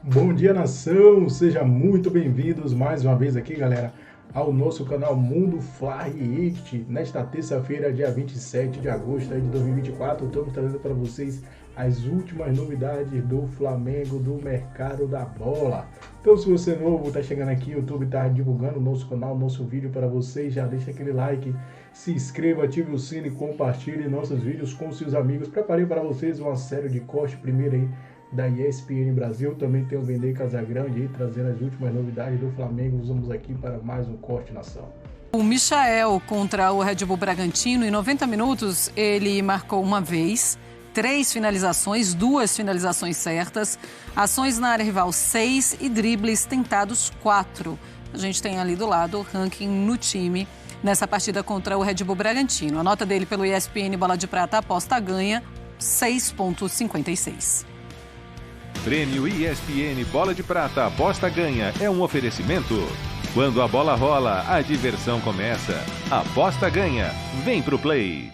Bom dia, nação! Sejam muito bem-vindos mais uma vez aqui, galera, ao nosso canal Mundo Fly Ict. Nesta terça-feira, dia 27 de agosto de 2024, estamos trazendo para vocês as últimas novidades do Flamengo, do mercado da bola. Então, se você é novo, está chegando aqui, o YouTube está divulgando o nosso canal, nosso vídeo para vocês, já deixa aquele like, se inscreva, ative o sino e compartilhe nossos vídeos com seus amigos. Preparei para vocês uma série de cortes, primeiro aí, da ESPN Brasil, também tem o Vender Casagrande aí, trazendo as últimas novidades do Flamengo. Vamos aqui para mais um Corte Nação. O Michael contra o Red Bull Bragantino, em 90 minutos, ele marcou uma vez, 3 finalizações, 2 finalizações certas, ações na área rival 6 e dribles tentados 4. A gente tem ali do lado o ranking no time nessa partida contra o Red Bull Bragantino. A nota dele pelo ESPN Bola de Prata aposta ganha 6,56. Prêmio ESPN Bola de Prata Aposta Ganha é um oferecimento. Quando a bola rola, a diversão começa. Aposta Ganha. Vem pro play.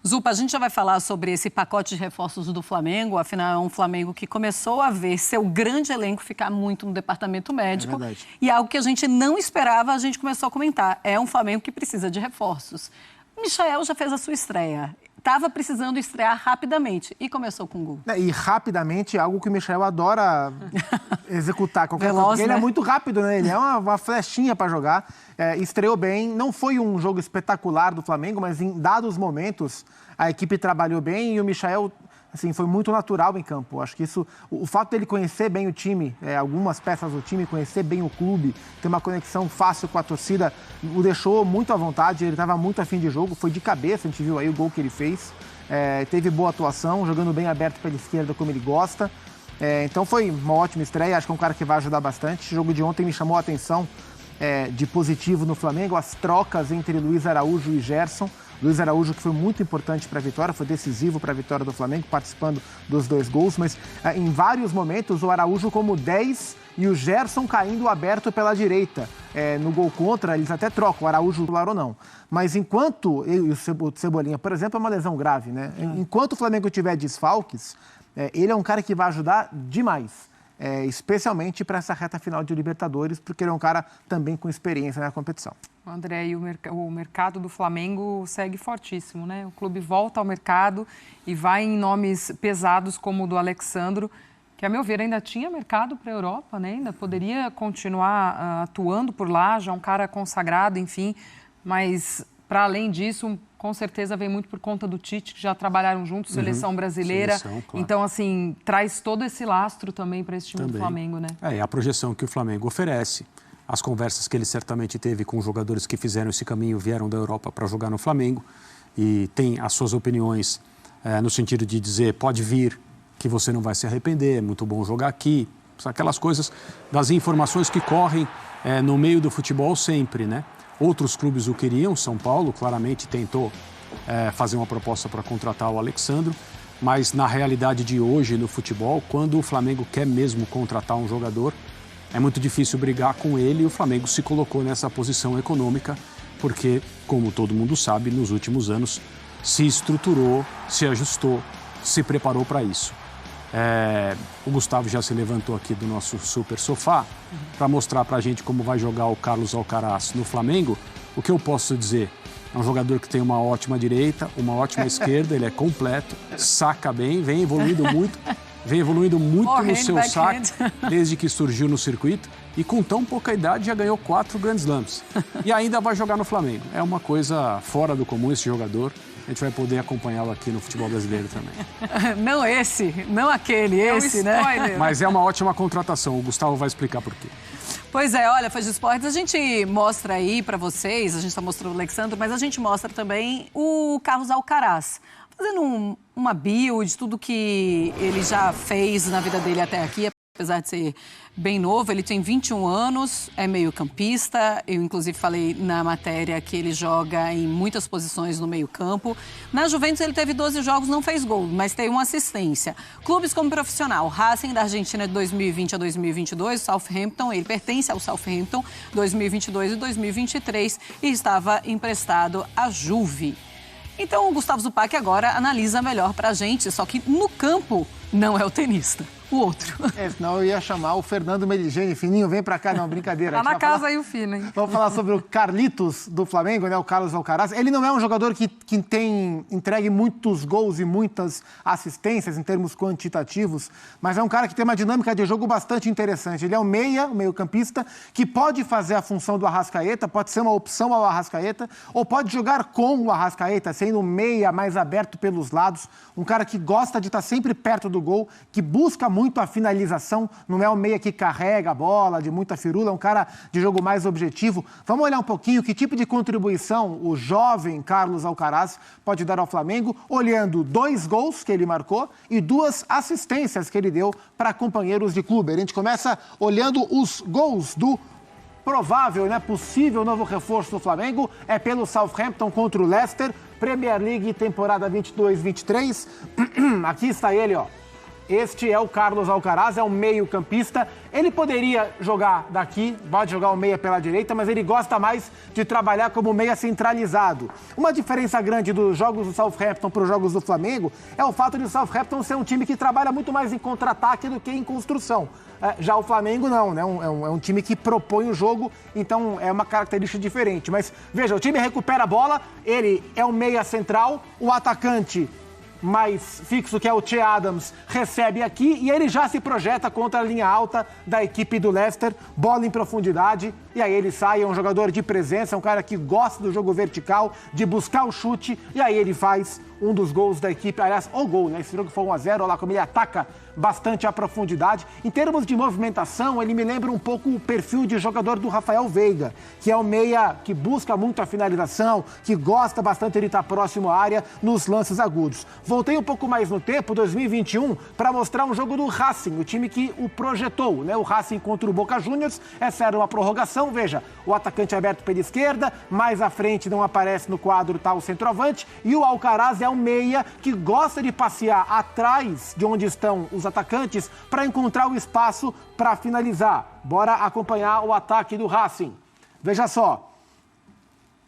Zupa, a gente já vai falar sobre esse pacote de reforços do Flamengo. Afinal, é um Flamengo que começou a ver seu grande elenco ficar muito no departamento médico. E algo que a gente não esperava, a gente começou a comentar. É um Flamengo que precisa de reforços. O Michael já fez a sua estreia. Estava precisando estrear rapidamente e começou com gol. E rapidamente é algo que o Michael adora executar. Veloz, ele né? é muito rápido, né? Ele é uma flechinha para jogar. Estreou bem. Não foi um jogo espetacular do Flamengo, mas em dados momentos a equipe trabalhou bem e o Michael, assim, foi muito natural em campo. Acho que isso, o fato dele conhecer bem o time, algumas peças do time, conhecer bem o clube, ter uma conexão fácil com a torcida, o deixou muito à vontade. Ele estava muito afim de jogo, foi de cabeça, a gente viu aí o gol que ele fez. Teve boa atuação, jogando bem aberto pela esquerda como ele gosta. Então foi uma ótima estreia, acho que é um cara que vai ajudar bastante. O jogo de ontem me chamou a atenção de positivo no Flamengo, as trocas entre Luiz Araújo e Gerson. Luiz Araújo, que foi muito importante para a vitória, foi decisivo para a vitória do Flamengo, participando dos 2 gols, mas em vários momentos o Araújo como 10 e o Gerson caindo aberto pela direita. No gol contra, eles até trocam, o Araújo titular ou não. Mas enquanto, o Cebolinha, por exemplo, é uma lesão grave, né? Enquanto o Flamengo tiver desfalques, ele é um cara que vai ajudar demais. Especialmente para essa reta final de Libertadores, porque ele é um cara também com experiência na competição. André, e o mercado do Flamengo segue fortíssimo, né? O clube volta ao mercado e vai em nomes pesados como o do Alexandro, que, a meu ver, ainda tinha mercado para a Europa, né? Ainda poderia continuar atuando por lá, já um cara consagrado, enfim. Mas, para além disso, com certeza vem muito por conta do Tite, que já trabalharam juntos, seleção brasileira. Claro. Então, assim, traz todo esse lastro também para esse time do Flamengo, né? A projeção que o Flamengo oferece, as conversas que ele certamente teve com jogadores que fizeram esse caminho, vieram da Europa para jogar no Flamengo, e tem as suas opiniões no sentido de dizer, pode vir, que você não vai se arrepender, é muito bom jogar aqui. Aquelas coisas das informações que correm no meio do futebol sempre, né? Outros clubes o queriam, São Paulo claramente tentou fazer uma proposta para contratar o Alexandro, mas na realidade de hoje no futebol, quando o Flamengo quer mesmo contratar um jogador, é muito difícil brigar com ele, e o Flamengo se colocou nessa posição econômica porque, como todo mundo sabe, nos últimos anos se estruturou, se ajustou, se preparou para isso. O Gustavo já se levantou aqui do nosso super sofá para mostrar para a gente como vai jogar o Carlos Alcaraz no Flamengo. O que eu posso dizer? É um jogador que tem uma ótima direita, uma ótima esquerda, ele é completo, saca bem, vem evoluindo muito no seu saque desde que surgiu no circuito, e com tão pouca idade já ganhou 4 Grand Slams e ainda vai jogar no Flamengo. É uma coisa fora do comum esse jogador. A gente vai poder acompanhá-lo aqui no futebol brasileiro também. Não esse, não aquele, esse, né? Mas é uma ótima contratação, o Gustavo vai explicar por quê. Pois é, olha, Fãs de Esportes, a gente mostra aí para vocês, a gente está mostrando o Alexandre, mas a gente mostra também o Carlos Alcaraz, fazendo uma bio de tudo que ele já fez na vida dele até aqui. Apesar de ser bem novo, ele tem 21 anos, é meio-campista. Eu, inclusive, falei na matéria que ele joga em muitas posições no meio-campo. Na Juventus, ele teve 12 jogos, não fez gol, mas teve uma assistência. Clubes como profissional, Racing da Argentina de 2020 a 2022, Southampton, ele pertence ao Southampton, 2022 e 2023, e estava emprestado à Juve. Então, o Gustavo Zupac agora analisa melhor pra gente, só que no campo não é o tenista. o outro. Senão eu ia chamar o Fernando Meligeni. Fininho, vem pra cá. Não, brincadeira. Tá na casa aí o Fino, hein? Vamos falar sobre o Carlitos do Flamengo, né? O Carlos Alcaraz. Ele não é um jogador que tem entregue muitos gols e muitas assistências em termos quantitativos, mas é um cara que tem uma dinâmica de jogo bastante interessante. Ele é um meio-campista, que pode fazer a função do Arrascaeta, pode ser uma opção ao Arrascaeta, ou pode jogar com o Arrascaeta, sendo um meia mais aberto pelos lados. Um cara que gosta de estar sempre perto do gol, que busca muito a finalização, não é um meia que carrega a bola, de muita firula, é um cara de jogo mais objetivo. Vamos olhar um pouquinho que tipo de contribuição o jovem Carlos Alcaraz pode dar ao Flamengo, olhando 2 gols que ele marcou e 2 assistências que ele deu para companheiros de clube. A gente começa olhando os gols do provável, né, possível novo reforço do Flamengo, é pelo Southampton contra o Leicester, Premier League temporada 22-23. Aqui está ele, ó. Este é o Carlos Alcaraz, é um meio-campista. Ele poderia jogar daqui, pode jogar o meia pela direita, mas ele gosta mais de trabalhar como meia centralizado. Uma diferença grande dos jogos do Southampton para os jogos do Flamengo é o fato de o Southampton ser um time que trabalha muito mais em contra-ataque do que em construção. Já o Flamengo não, né? É um time que propõe o jogo, então é uma característica diferente. Mas veja, o time recupera a bola, ele é um meia central, o atacante mais fixo, que é o Che Adams, recebe aqui e ele já se projeta contra a linha alta da equipe do Leicester, bola em profundidade, e aí ele sai, é um jogador de presença, é um cara que gosta do jogo vertical, de buscar o chute, e aí ele faz um dos gols da equipe, aliás, o gol, né? Esse jogo foi 1-0, olha lá como ele ataca bastante a profundidade. Em termos de movimentação, ele me lembra um pouco o perfil de jogador do Rafael Veiga, que é um meia que busca muito a finalização, que gosta bastante de estar próximo à área nos lances agudos. Voltei um pouco mais no tempo, 2021, para mostrar um jogo do Racing, o time que o projetou, né? O Racing contra o Boca Juniors, essa era uma prorrogação, veja, o atacante aberto pela esquerda, mais à frente não aparece no quadro, tá o centroavante, e o Alcaraz é um meia que gosta de passear atrás de onde estão os atacantes para encontrar o espaço para finalizar. Bora acompanhar o ataque do Racing. Veja só,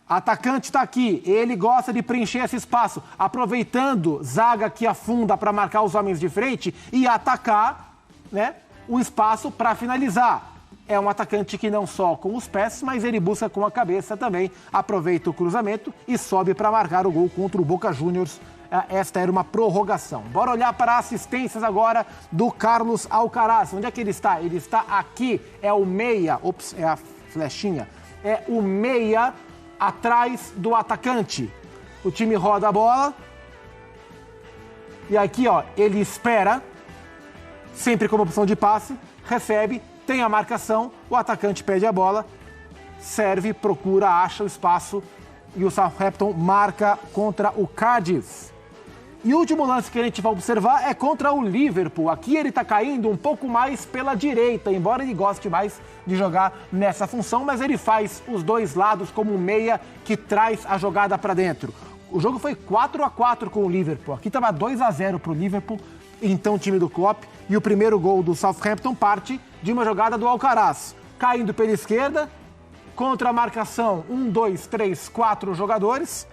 atacante está aqui, ele gosta de preencher esse espaço, aproveitando zaga que afunda para marcar os homens de frente e atacar, né, o espaço para finalizar. É um atacante que não só com os pés, mas ele busca com a cabeça também, aproveita o cruzamento e sobe para marcar o gol contra o Boca Juniors. Esta era uma prorrogação. Bora olhar para assistências agora do Carlos Alcaraz. Onde é que ele está? Ele está aqui, é o meia, ops, é a flechinha, é o meia atrás do atacante. O time roda a bola e aqui, ó, ele espera, sempre como opção de passe, recebe, tem a marcação, o atacante pede a bola, serve, procura, acha o espaço e o Southampton marca contra o Cardiff. E o último lance que a gente vai observar é contra o Liverpool. Aqui ele está caindo um pouco mais pela direita, embora ele goste mais de jogar nessa função, mas ele faz os dois lados como um meia que traz a jogada para dentro. O jogo foi 4-4 com o Liverpool. Aqui estava 2-0 para o Liverpool, então o time do Klopp. E o primeiro gol do Southampton parte de uma jogada do Alcaraz, caindo pela esquerda, contra a marcação, 1, 2, 3, 4 jogadores.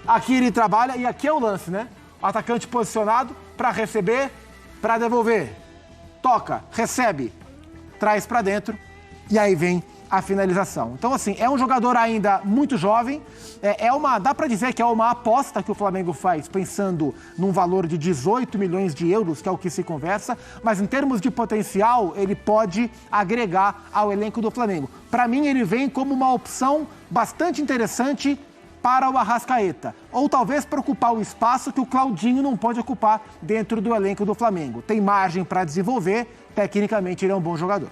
Aqui ele trabalha e aqui é o lance, né? O atacante posicionado para receber, para devolver. Toca, recebe, traz para dentro e aí vem a finalização. Então, assim, é um jogador ainda muito jovem, dá para dizer que é uma aposta que o Flamengo faz pensando num valor de 18 milhões de euros, que é o que se conversa, mas em termos de potencial, ele pode agregar ao elenco do Flamengo. Para mim, ele vem como uma opção bastante interessante para o Arrascaeta, ou talvez para ocupar o espaço que o Claudinho não pode ocupar dentro do elenco do Flamengo. Tem margem para desenvolver, tecnicamente ele é um bom jogador.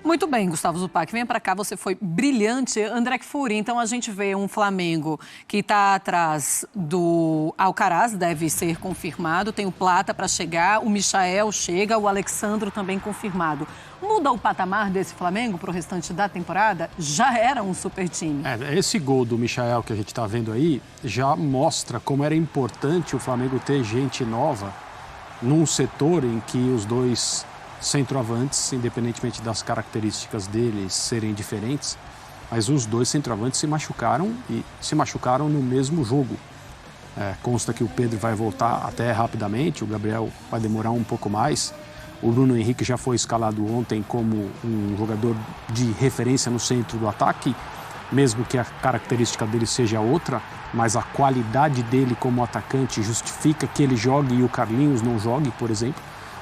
Muito bem, Gustavo Zupac, venha para cá, você foi brilhante. André Kfouri, então a gente vê um Flamengo que está atrás do Alcaraz, deve ser confirmado, tem o Plata para chegar, o Michael chega, o Alexandro também confirmado. Muda o patamar desse Flamengo para o restante da temporada? Já era um super time. Esse gol do Michael que a gente está vendo aí já mostra como era importante o Flamengo ter gente nova num setor em que os dois centroavantes, independentemente das características deles serem diferentes, mas os dois centroavantes se machucaram e se machucaram no mesmo jogo. Consta que o Pedro vai voltar até rapidamente, o Gabriel vai demorar um pouco mais. O Bruno Henrique já foi escalado ontem como um jogador de referência no centro do ataque, mesmo que a característica dele seja outra, mas a qualidade dele como atacante justifica que ele jogue e o Carlinhos não jogue, por exemplo.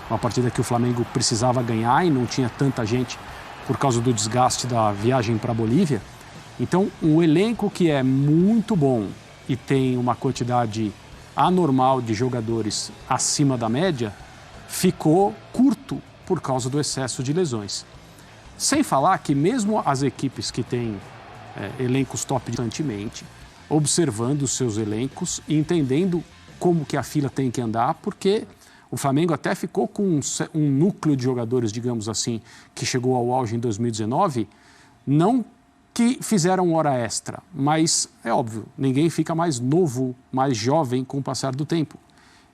Uma partida que o Flamengo precisava ganhar e não tinha tanta gente por causa do desgaste da viagem para a Bolívia. Então, um elenco que é muito bom e tem uma quantidade anormal de jogadores acima da média, ficou curto por causa do excesso de lesões. Sem falar que mesmo as equipes que têm elencos top constantemente, observando os seus elencos e entendendo como que a fila tem que andar, porque o Flamengo até ficou com um núcleo de jogadores, digamos assim, que chegou ao auge em 2019, não que fizeram hora extra, mas é óbvio, ninguém fica mais novo, mais jovem com o passar do tempo.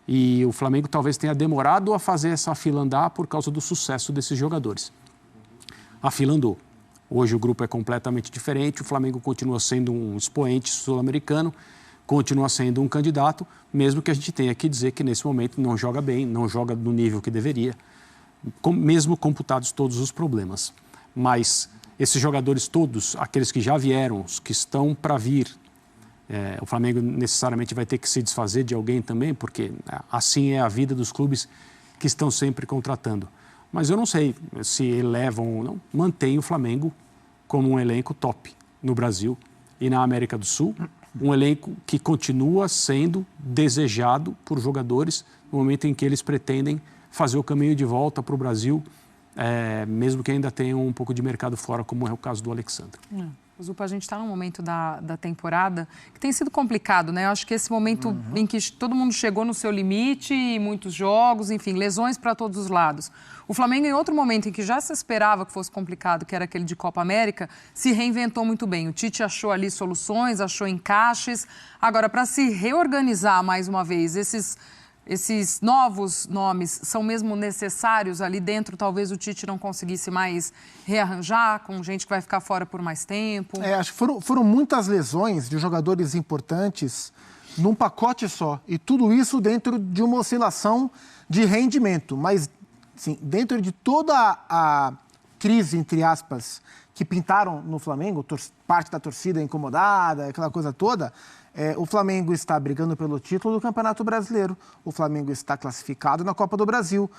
E o Flamengo talvez tenha demorado a fazer essa fila andar por causa do sucesso desses jogadores. A fila andou. Hoje o grupo é completamente diferente, o Flamengo continua sendo um expoente sul-americano, continua sendo um candidato, mesmo que a gente tenha que dizer que nesse momento não joga bem, não joga no nível que deveria, mesmo computados todos os problemas. Mas esses jogadores todos, aqueles que já vieram, os que estão para vir, o Flamengo necessariamente vai ter que se desfazer de alguém também, porque assim é a vida dos clubes que estão sempre contratando. Mas eu não sei se elevam ou não, mantém o Flamengo como um elenco top no Brasil e na América do Sul, um elenco que continua sendo desejado por jogadores no momento em que eles pretendem fazer o caminho de volta para o Brasil, mesmo que ainda tenham um pouco de mercado fora, como é o caso do Alexandre. Zupa, a gente está num momento da temporada que tem sido complicado, né? Eu acho que esse momento em que todo mundo chegou no seu limite, muitos jogos, enfim, lesões para todos os lados. O Flamengo, em outro momento em que já se esperava que fosse complicado, que era aquele de Copa América, se reinventou muito bem. O Tite achou ali soluções, achou encaixes. Agora, para se reorganizar mais uma vez, esses novos nomes são mesmo necessários ali dentro? Talvez o Tite não conseguisse mais rearranjar com gente que vai ficar fora por mais tempo. Acho que foram muitas lesões de jogadores importantes num pacote só. E tudo isso dentro de uma oscilação de rendimento. Mas, sim, dentro de toda a crise, entre aspas, que pintaram no Flamengo, parte da torcida incomodada, aquela coisa toda, o Flamengo está brigando pelo título do Campeonato Brasileiro, o Flamengo está classificado na Copa do Brasil,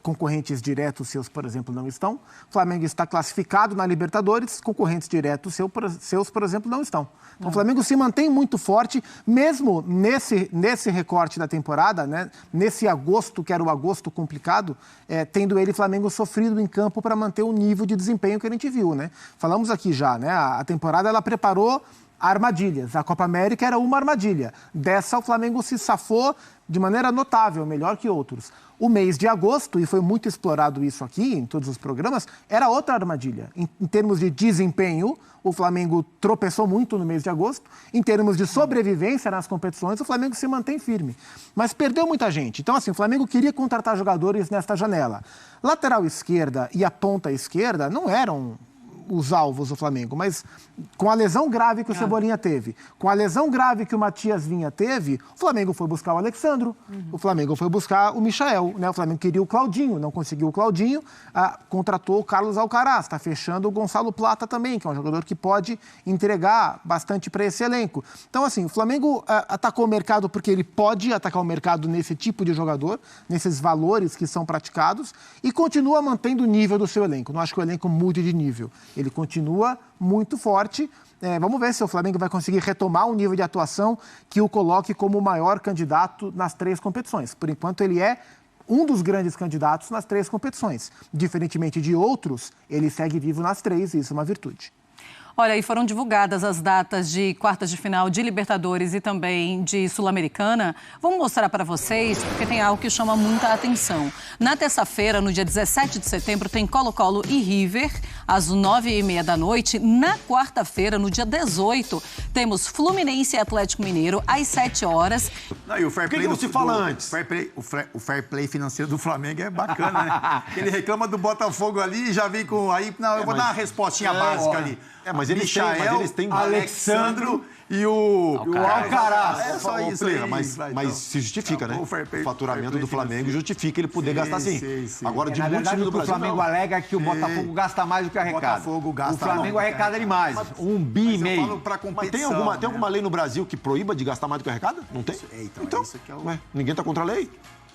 concorrentes diretos seus, por exemplo, não estão. O Flamengo está classificado na Libertadores, concorrentes diretos seus, por exemplo, não estão. Então, o Flamengo se mantém muito forte, mesmo nesse recorte da temporada, né? Nesse agosto, que era o agosto complicado, tendo ele, Flamengo, sofrido em campo para manter o nível de desempenho que a gente viu, né? Falamos aqui já, né? A temporada, ela preparou armadilhas. A Copa América era uma armadilha. Dessa, o Flamengo se safou de maneira notável, melhor que outros. O mês de agosto, e foi muito explorado isso aqui em todos os programas, era outra armadilha. Em termos de desempenho, o Flamengo tropeçou muito no mês de agosto. Em termos de sobrevivência nas competições, o Flamengo se mantém firme. Mas perdeu muita gente. Então, assim, o Flamengo queria contratar jogadores nesta janela. Lateral esquerda e a ponta esquerda não eram os alvos do Flamengo, mas com a lesão grave que o Cebolinha teve, com a lesão grave que o Matias Vinha teve, o Flamengo foi buscar o Alexandro, o Flamengo foi buscar o Michael, né? O Flamengo queria o Claudinho, não conseguiu o Claudinho, contratou o Carlos Alcaraz, está fechando o Gonçalo Plata também, que é um jogador que pode entregar bastante para esse elenco. Então, assim, o Flamengo atacou o mercado porque ele pode atacar o mercado nesse tipo de jogador, nesses valores que são praticados, e continua mantendo o nível do seu elenco. Não acho que o elenco mude de nível. Ele continua muito forte. Vamos ver se o Flamengo vai conseguir retomar um nível de atuação que o coloque como o maior candidato nas 3 competições. Por enquanto, ele é um dos grandes candidatos nas 3 competições. Diferentemente de outros, ele segue vivo nas 3, e isso é uma virtude. Olha, e foram divulgadas as datas de quartas de final de Libertadores e também de Sul-Americana. Vamos mostrar para vocês, porque tem algo que chama muita atenção. Na terça-feira, no dia 17 de setembro, tem Colo-Colo e River, às 9h30 da noite. Na quarta-feira, no dia 18, temos Fluminense e Atlético Mineiro, às 7 horas. Não, e o fair play que não se fala antes? O fair play financeiro do Flamengo é bacana, né? Ele reclama do Botafogo ali e já vem com... Aí, não, eu vou dar uma respostinha básica ali. Mas eles têm Alexandro e o Alcaraz. É só isso aí. Mas se justifica, né? O faturamento do Flamengo justifica ele poder gastar sim. Agora, de Na muitos verdade, times o do que o Brasil, Flamengo não. alega é que o Botafogo gasta mais do que arrecada. O Flamengo arrecada demais. Mas 1,5 bi. Mas tem alguma lei no Brasil que proíba de gastar mais do que arrecada? Não tem? Então, isso que é o... ué, ninguém tá contra a lei.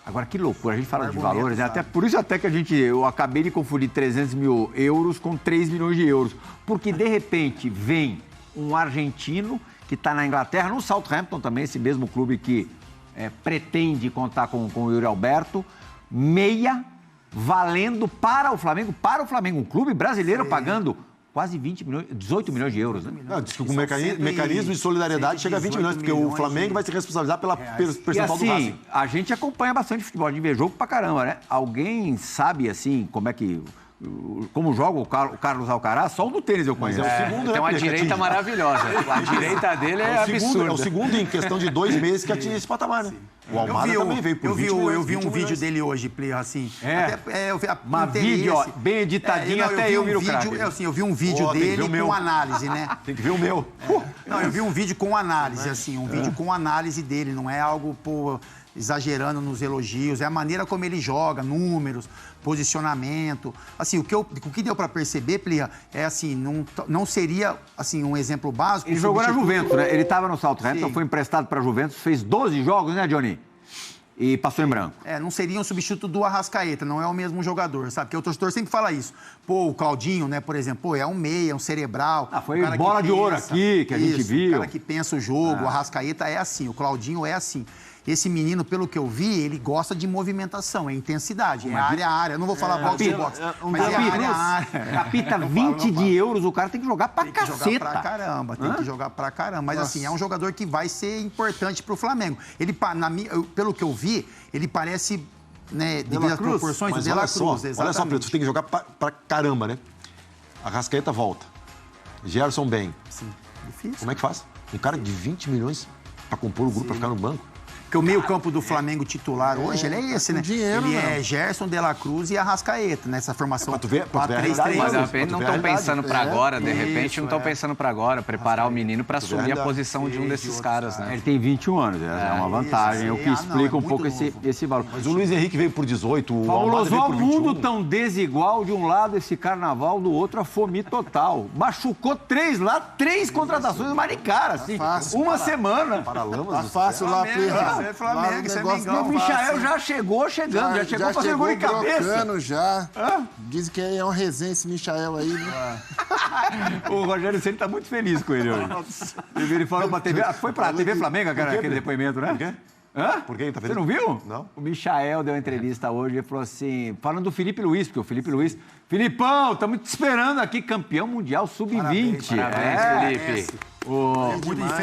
Agora, que loucura, a gente fala de Argumento, valores, né? sabe? Até por isso até que eu acabei de confundir 300 mil euros com 3 milhões de euros. Porque, de repente, vem um argentino que está na Inglaterra, no Southampton também, esse mesmo clube que pretende contar com o Yuri Alberto, meia, valendo para o Flamengo, um clube brasileiro pagando quase 18 milhões de euros, né? Não, diz que o mecanismo de solidariedade chega a 20 milhões, porque o Flamengo vai se responsabilizar pelo percentual do Racing. A gente acompanha bastante futebol, a gente vê jogo pra caramba, né? Alguém sabe, assim, como joga o Carlos Alcaraz? Só o do tênis eu conheço. Mas é o segundo, Tem uma direita maravilhosa. A direita dele é absurda. É o segundo em questão de 2 meses que atinge esse patamar, né? O Almada também veio por 20 milhões. Eu vi um vídeo dele hoje, Play, assim. Uma vídeo, ó, bem editadinho, até eu viro o craque. Eu vi um vídeo dele com análise, né? Tem que ver o meu. Não, eu vi um vídeo com análise, assim, um vídeo com análise dele, não é algo, exagerando nos elogios, é a maneira como ele joga, números, posicionamento. Assim, o que deu para perceber, Plia, é assim, não seria assim um exemplo básico. Ele jogou na Juventus, né? Ele estava no Southampton, foi emprestado para a Juventus, fez 12 jogos, né, Johnny? E passou em branco. Não seria um substituto do Arrascaeta, não é o mesmo jogador, sabe? Porque o torcedor sempre fala isso. O Claudinho, né, por exemplo, é um meia, um cerebral. Foi bola de ouro aqui, que a gente viu. O cara que pensa o jogo, o Arrascaeta é assim, o Claudinho é assim. Esse menino, pelo que eu vi, ele gosta de movimentação, é intensidade, é área a área. Eu não vou falar boxe, mas é área a área. Capita 20 de euros, o cara tem que jogar pra caceta. Tem que jogar pra caramba, tem que jogar pra caramba. Mas assim, é um jogador que vai ser importante pro Flamengo. Ele, pelo que eu vi, ele parece, né, devido às proporções do De La Cruz. Olha só, Pedro, você tem que jogar pra caramba, né? A Arrascaeta volta. Gerson bem. Sim, difícil. Como é que faz? Um cara de 20 milhões pra compor o grupo, pra ficar no banco. Porque o meio-campo do Flamengo titular hoje, ele é esse, né? Dinheiro, ele é Gerson, De La Cruz e Arrascaeta, nessa formação 4-3-3. Mas de repente não estão pensando para agora, de repente não estão pensando para agora, preparar o menino para assumir a posição de um desses caras, né? Ele tem 21 anos, é uma vantagem, o que explica um pouco esse valor. Mas o Luiz Henrique veio por 18, o Paulo Almada veio por 21. mundo tão desigual, de um lado esse carnaval, do outro a fome total. Machucou 3 lá, 3 contratações, mas de cara, assim, uma semana. Paralamas. Tá fácil lá, É Flamengo, isso é Mengão. O Michael já chegou chegando, já chegou fazendo gol de cabeça. Já. Dizem que é um resenha esse Michael aí, né? O Rogério Ceni tá muito feliz com ele hoje. Ele falou pra TV. Foi pra TV Flamengo aquele depoimento, né? Por quê? Hã? Por que ele tá feliz? Você não viu? Não. O Michael deu uma entrevista hoje e falou assim, falando do Felipe Luiz, porque o Felipe Luiz... Filipão, estamos te esperando aqui, campeão mundial sub-20. Parabéns, Felipe. O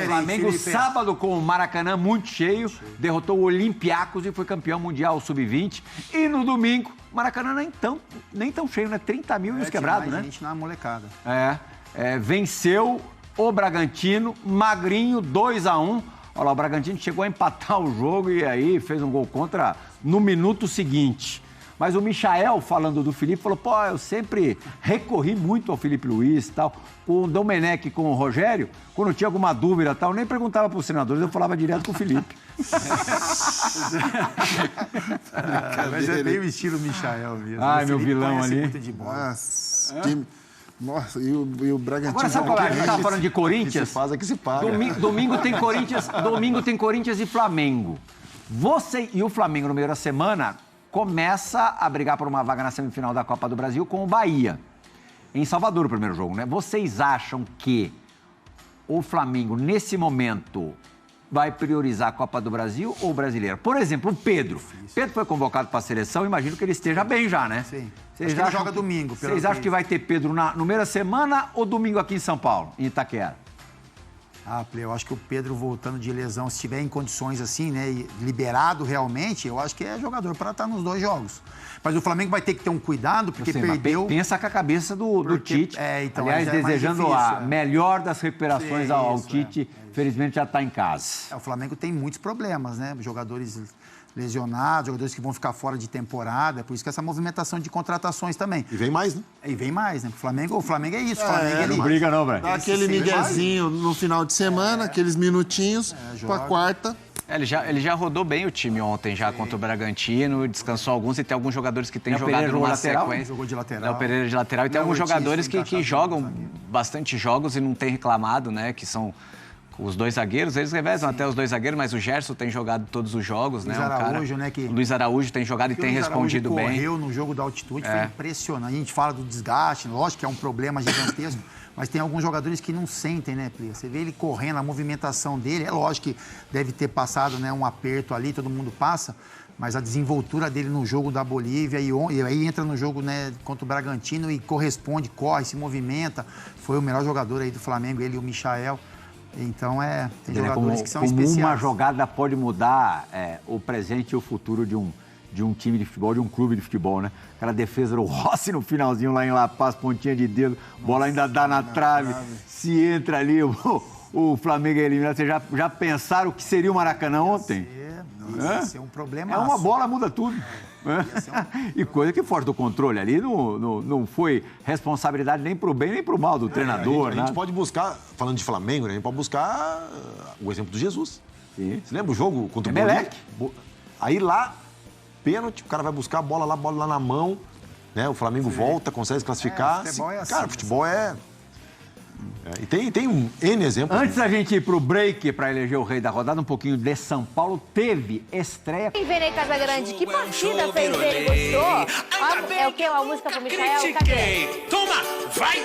Flamengo, sábado, com o Maracanã muito cheio, derrotou o Olympiacos e foi campeão mundial sub-20. E no domingo, Maracanã nem tão cheio, né? 30 mil e uns quebrados, né? gente na molecada. Venceu o Bragantino, magrinho, 2-1. Olha lá, o Bragantino chegou a empatar o jogo e aí fez um gol contra no minuto seguinte. Mas o Michael, falando do Felipe, falou, eu sempre recorri muito ao Felipe Luiz e tal. Com o Domenech, com o Rogério, quando tinha alguma dúvida e tal, eu nem perguntava para os senadores, eu falava direto com o Felipe. Mas é bem o estilo Michael mesmo. Ai, meu vilão ali. Muito de bola. Nossa, e o Bragantino... Agora, sabe qual é? A gente estava falando de Corinthians. Se faz, é que se paga. Domingo tem Corinthians e Flamengo. Você e o Flamengo, no meio da semana, começa a brigar por uma vaga na semifinal da Copa do Brasil com o Bahia. Em Salvador, o primeiro jogo, né? Vocês acham que o Flamengo, nesse momento, vai priorizar a Copa do Brasil ou o Brasileiro? Por exemplo, o Pedro. Pedro foi convocado para a seleção, imagino que ele esteja bem já, né? Sim. Ele joga domingo. Vocês acham que vai ter Pedro no meio da semana ou domingo aqui em São Paulo, em Itaquera? Eu acho que o Pedro voltando de lesão, se estiver em condições assim, né, liberado realmente, eu acho que é jogador para estar nos 2 jogos. Mas o Flamengo vai ter que ter um cuidado, porque perdeu... Pensa com a cabeça do Tite. Então, aliás, desejando a melhor das recuperações ao Tite, felizmente já está em casa. O Flamengo tem muitos problemas, né? Jogadores lesionados, jogadores que vão ficar fora de temporada. Por isso que essa movimentação de contratações também. E vem mais, né? E vem mais, né? O Flamengo é isso. O Flamengo não briga não, velho. Dá aquele miguezinho no final de semana, aqueles minutinhos, pra quarta. Ele já rodou bem o time ontem, já contra o Bragantino, descansou alguns e tem alguns jogadores que têm jogado numa sequência. Jogou de lateral. Léo Pereira de lateral. E tem alguns jogadores que jogam bastante jogos e não tem reclamado, né? Que são os dois zagueiros, eles revezam até os dois zagueiros, mas o Gerson tem jogado todos os jogos, né? O Luiz Araújo tem jogado e tem respondido bem. Correu no jogo da altitude, foi impressionante. A gente fala do desgaste, lógico que é um problema gigantesco, mas tem alguns jogadores que não sentem, né, Plia? Você vê ele correndo, a movimentação dele, é lógico que deve ter passado, né, um aperto ali, todo mundo passa, mas a desenvoltura dele no jogo da Bolívia e aí entra no jogo, né, contra o Bragantino e corresponde, corre, se movimenta. Foi o melhor jogador aí do Flamengo, ele e o Michael. Então, tem jogadores que são especiais. Uma jogada pode mudar o presente e o futuro de um time de futebol, de um clube de futebol, né? Aquela defesa do Rossi no finalzinho lá em La Paz, pontinha de dedo, bola ainda dá na trave. Se entra ali, o Flamengo é eliminado. Vocês já pensaram o que seria o Maracanã ontem? Ia ser um problema. Uma bola muda tudo. E coisa que fora do controle ali não foi responsabilidade nem pro bem nem pro mal do treinador. A gente pode buscar, falando de Flamengo, né, a gente pode buscar o exemplo do Jesus. Sim. Você lembra o jogo contra o Emelec? Aí lá, pênalti, o cara vai buscar a bola lá na mão, né? O Flamengo volta, consegue se classificar. Futebol é assim, cara, futebol e tem um N exemplo. Antes da gente ir pro break para eleger o rei da rodada, um pouquinho de São Paulo, teve estreia. E Vene Casagrande, que partida fez ele? Gostou? É o quê? Uma música pro Michael? Cadê? Toma, vai!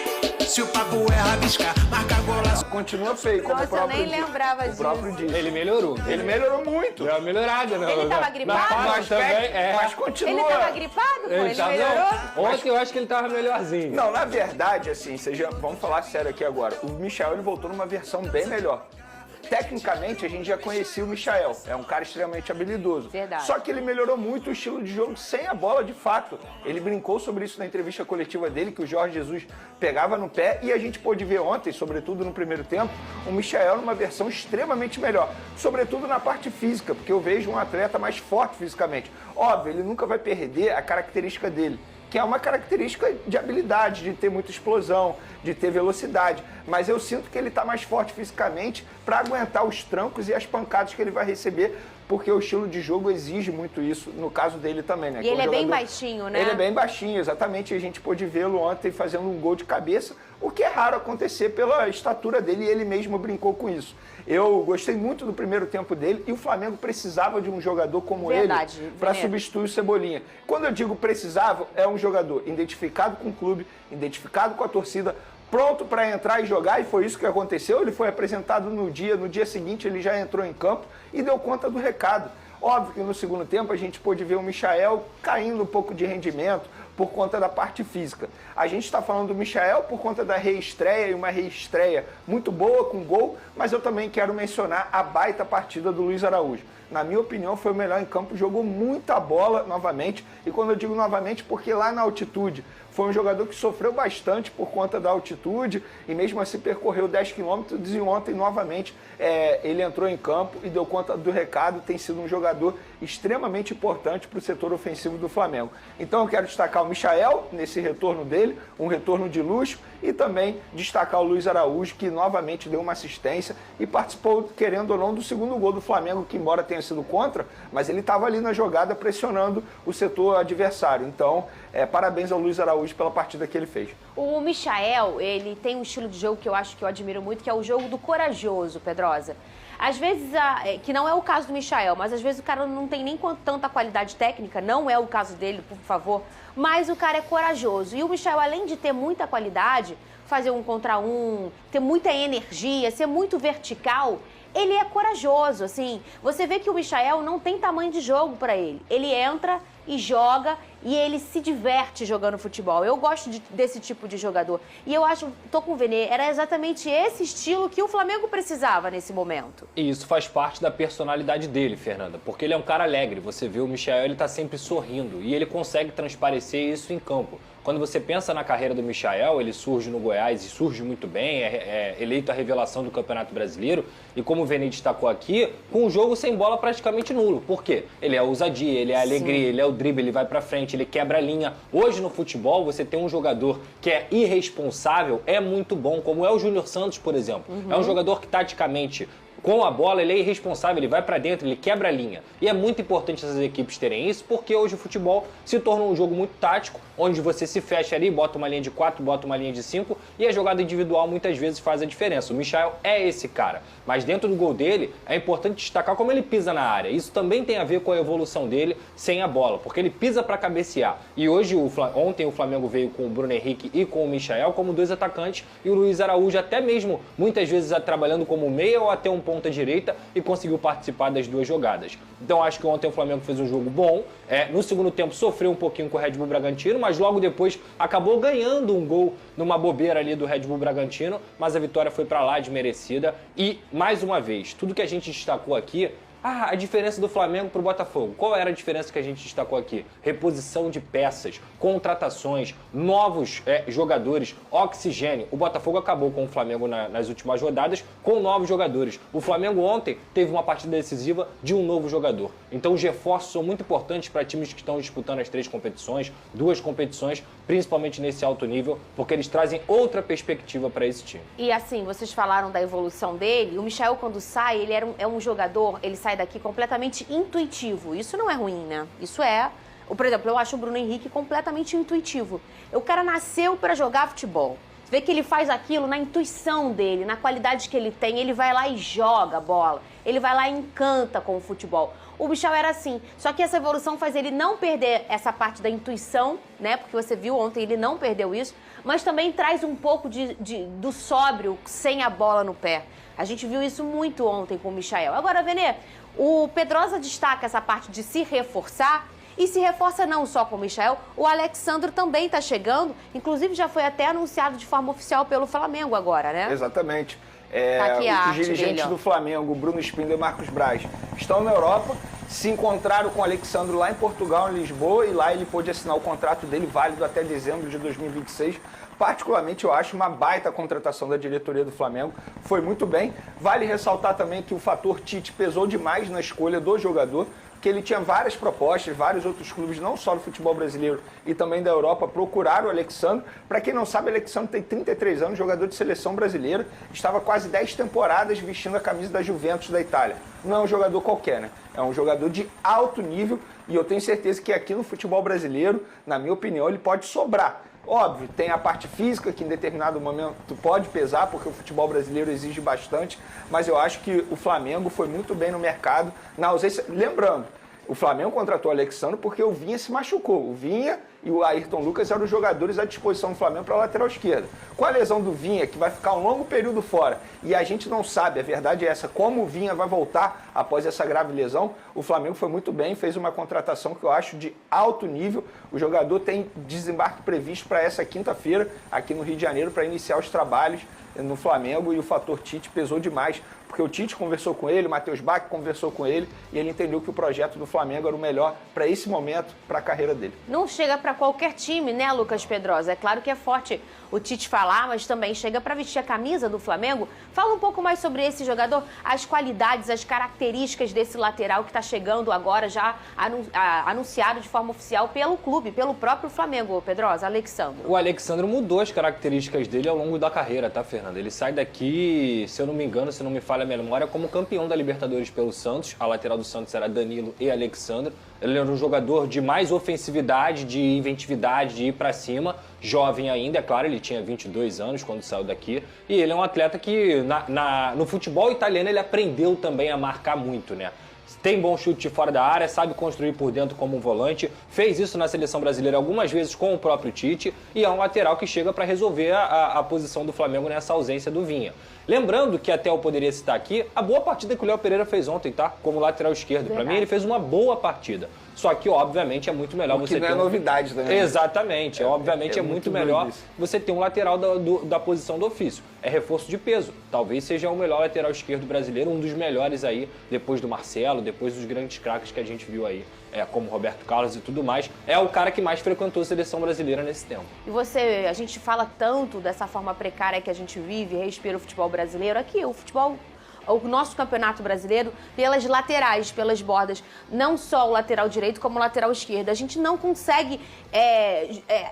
Se o papo é rabiscar, marca golaço. Continua feio, como Nossa, o próprio eu nem lembrava disso. O próprio disso. Ele melhorou. Ele melhorou muito. Deu uma melhorada, né? Ele tava gripado? Mas também, mas continua. Ele tava gripado, pô? Ele melhorou? Ontem eu acho que ele tava melhorzinho. Não, na verdade, assim, vamos falar sério aqui agora. O Michael, ele voltou numa versão bem melhor. Tecnicamente, a gente já conhecia o Michael. É um cara extremamente habilidoso. Verdade. Só que ele melhorou muito o estilo de jogo sem a bola de fato. Ele brincou sobre isso na entrevista coletiva dele, que o Jorge Jesus pegava no pé. E a gente pôde ver ontem, sobretudo no primeiro tempo, o Michael numa versão extremamente melhor. Sobretudo na parte física, porque eu vejo um atleta mais forte fisicamente. Óbvio, ele nunca vai perder a característica dele, que é uma característica de habilidade, de ter muita explosão, de ter velocidade. Mas eu sinto que ele está mais forte fisicamente para aguentar os trancos e as pancadas que ele vai receber, porque o estilo de jogo exige muito isso, no caso dele também, né? E ele é bem baixinho, né? Ele é bem baixinho, exatamente. A gente pôde vê-lo ontem fazendo um gol de cabeça, o que é raro acontecer pela estatura dele, e ele mesmo brincou com isso. Eu gostei muito do primeiro tempo dele e o Flamengo precisava de um jogador como ele para substituir o Cebolinha. Quando eu digo precisava, é um jogador identificado com o clube, identificado com a torcida, pronto para entrar e jogar, e foi isso que aconteceu. Ele foi apresentado no dia seguinte ele já entrou em campo e deu conta do recado. Óbvio que no segundo tempo a gente pôde ver o Michael caindo um pouco de rendimento por conta da parte física. A gente está falando do Michael por conta da reestreia, e uma reestreia muito boa, com gol, mas eu também quero mencionar a baita partida do Luiz Araújo. Na minha opinião, foi o melhor em campo, jogou muita bola novamente, e quando eu digo novamente, porque lá na altitude foi um jogador que sofreu bastante por conta da altitude e mesmo assim percorreu 10 quilômetros, e ontem novamente ele entrou em campo e deu conta do recado. Tem sido um jogador extremamente importante para o setor ofensivo do Flamengo. Então eu quero destacar o Michael nesse retorno dele, um retorno de luxo, e também destacar o Luiz Araújo, que novamente deu uma assistência e participou, querendo ou não, do segundo gol do Flamengo, que embora tenha sido contra, mas ele estava ali na jogada pressionando o setor adversário. Então, parabéns ao Luiz Araújo pela partida que ele fez. O Michael, ele tem um estilo de jogo que eu acho que eu admiro muito, que é o jogo do corajoso, Pedrosa. Às vezes, que não é o caso do Michael, mas às vezes o cara não tem nem tanta qualidade técnica, não é o caso dele, por favor, mas o cara é corajoso. E o Michael, além de ter muita qualidade, fazer 1 contra 1, ter muita energia, ser muito vertical, ele é corajoso, assim. Você vê que o Michael não tem tamanho de jogo para ele. Ele entra e joga e ele se diverte jogando futebol. Eu gosto desse tipo de jogador. E eu acho, tô com o Vene, era exatamente esse estilo que o Flamengo precisava nesse momento. E isso faz parte da personalidade dele, Fernanda, porque ele é um cara alegre. Você vê o Michael, ele tá sempre sorrindo e ele consegue transparecer isso em campo. Quando você pensa na carreira do Michael, ele surge no Goiás e surge muito bem, é eleito a revelação do Campeonato Brasileiro. E como o Vene destacou aqui, com um jogo sem bola praticamente nulo. Por quê? Ele é a ousadia, ele é a alegria, ele é o drible, ele vai pra frente, ele quebra a linha. Hoje no futebol, você tem um jogador que é irresponsável, é muito bom, como é o Júnior Santos, por exemplo. É um jogador que taticamente, com a bola, ele é irresponsável, ele vai pra dentro, ele quebra a linha. E é muito importante essas equipes terem isso, porque hoje o futebol se tornou um jogo muito tático, onde você se fecha ali, bota uma linha de 4, bota uma linha de 5, e a jogada individual muitas vezes faz a diferença. O Michael é esse cara, mas dentro do gol dele, é importante destacar como ele pisa na área. Isso também tem a ver com a evolução dele sem a bola, porque ele pisa pra cabecear. E hoje, ontem o Flamengo veio com o Bruno Henrique e com o Michael como 2 atacantes, e o Luiz Araújo até mesmo, muitas vezes, trabalhando como meia ou até um ponta direita, e conseguiu participar das 2 jogadas. Então acho que ontem o Flamengo fez um jogo bom. No segundo tempo sofreu um pouquinho com o Red Bull Bragantino, mas logo depois acabou ganhando um gol numa bobeira ali do Red Bull Bragantino, mas a vitória foi para lá, desmerecida. E, mais uma vez, tudo que a gente destacou aqui, a diferença do Flamengo para o Botafogo. Qual era a diferença que a gente destacou aqui? Reposição de peças, contratações, novos jogadores, oxigênio. O Botafogo acabou com o Flamengo nas últimas rodadas com novos jogadores. O Flamengo ontem teve uma partida decisiva de um novo jogador. Então os reforços são muito importantes para times que estão disputando as 3 competições, 2 competições, principalmente nesse alto nível, porque eles trazem outra perspectiva para esse time. E assim, vocês falaram da evolução dele. O Michael, quando sai, ele é um jogador, ele sai daqui completamente intuitivo. Isso não é ruim, né? Isso é... Por exemplo, eu acho o Bruno Henrique completamente intuitivo. O cara nasceu para jogar futebol. Você vê que ele faz aquilo na intuição dele, na qualidade que ele tem. Ele vai lá e joga a bola. Ele vai lá e encanta com o futebol. O Michael era assim. Só que essa evolução faz ele não perder essa parte da intuição, né? Porque você viu ontem, ele não perdeu isso. Mas também traz um pouco do sóbrio sem a bola no pé. A gente viu isso muito ontem com o Michael. Agora, Vene, o Pedrosa destaca essa parte de se reforçar. E se reforça não só com o Michael, o Alexandro também está chegando. Inclusive, já foi até anunciado de forma oficial pelo Flamengo agora, né? Exatamente. Os dirigentes do Flamengo, Bruno Spindler e Marcos Braz, estão na Europa, se encontraram com o Alexandro lá em Portugal, em Lisboa, e lá ele pôde assinar o contrato dele válido até dezembro de 2026. Particularmente, eu acho uma baita contratação da diretoria do Flamengo. Foi muito bem. Vale ressaltar também que o fator Tite pesou demais na escolha do jogador, que ele tinha várias propostas, vários outros clubes, não só do futebol brasileiro e também da Europa, procuraram o Alexandro. Para quem não sabe, o Alexandro tem 33 anos, jogador de seleção brasileira, estava quase 10 temporadas vestindo a camisa da Juventus da Itália. Não é um jogador qualquer, né? É um jogador de alto nível e eu tenho certeza que aqui no futebol brasileiro, na minha opinião, ele pode sobrar. Óbvio, tem a parte física que em determinado momento pode pesar, porque o futebol brasileiro exige bastante, mas eu acho que o Flamengo foi muito bem no mercado, na ausência... Lembrando, o Flamengo contratou o Alexandro porque o Vinha se machucou. O Vinha e o Ayrton Lucas eram os jogadores à disposição do Flamengo para a lateral esquerda. Com a lesão do Vinha, que vai ficar um longo período fora, e a gente não sabe, a verdade é essa, como o Vinha vai voltar após essa grave lesão, o Flamengo foi muito bem, fez uma contratação que eu acho de alto nível. O jogador tem desembarque previsto para essa quinta-feira, aqui no Rio de Janeiro, para iniciar os trabalhos no Flamengo, e o fator Tite pesou demais, porque o Tite conversou com ele, o Matheus Bach conversou com ele, e ele entendeu que o projeto do Flamengo era o melhor para esse momento, para a carreira dele. Não chega para qualquer time, né, Lucas Pedrosa? É claro que é forte o Tite falar, mas também chega para vestir a camisa do Flamengo. Fala um pouco mais sobre esse jogador, as qualidades, as características desse lateral que está chegando agora, já anunciado de forma oficial pelo clube, pelo próprio Flamengo, Pedrosa, Alexandro. O Alexandro mudou as características dele ao longo da carreira, tá, Fernanda? Ele sai daqui, se eu não me engano, se não me falha a memória, como campeão da Libertadores pelo Santos. A lateral do Santos era Danilo e Alexandro. Ele era um jogador de mais ofensividade, de inventividade, de ir para cima. Jovem ainda, é claro, ele tinha 22 anos quando saiu daqui. E ele é um atleta que no futebol italiano ele aprendeu também a marcar muito, né? Tem bom chute de fora da área, sabe construir por dentro como um volante, fez isso na seleção brasileira algumas vezes com o próprio Tite e é um lateral que chega para resolver a posição do Flamengo nessa ausência do Vinha. Lembrando que até eu poderia citar aqui a boa partida que o Léo Pereira fez ontem, tá? Como lateral esquerdo. Para mim ele fez uma boa partida. Só que, obviamente, é muito melhor você ter... não é novidade também. Exatamente. Obviamente, é muito melhor você ter um lateral da posição do ofício. É reforço de peso. Talvez seja o melhor lateral esquerdo brasileiro, um dos melhores aí, depois do Marcelo, depois dos grandes craques que a gente viu aí, como Roberto Carlos e tudo mais. É o cara que mais frequentou a seleção brasileira nesse tempo. E a gente fala tanto dessa forma precária que a gente vive, respira o futebol brasileiro. Aqui, o nosso campeonato brasileiro, pelas laterais, pelas bordas, não só o lateral direito, como o lateral esquerdo. A gente não consegue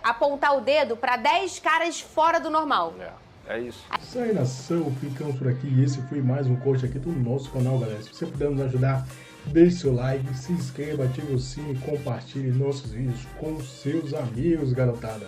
apontar o dedo para 10 caras fora do normal. É isso. Isso aí, nação. Ficamos por aqui. Esse foi mais um corte aqui do nosso canal, galera. Se você puder nos ajudar, deixe seu like, se inscreva, ative o sininho e compartilhe nossos vídeos com seus amigos, garotada.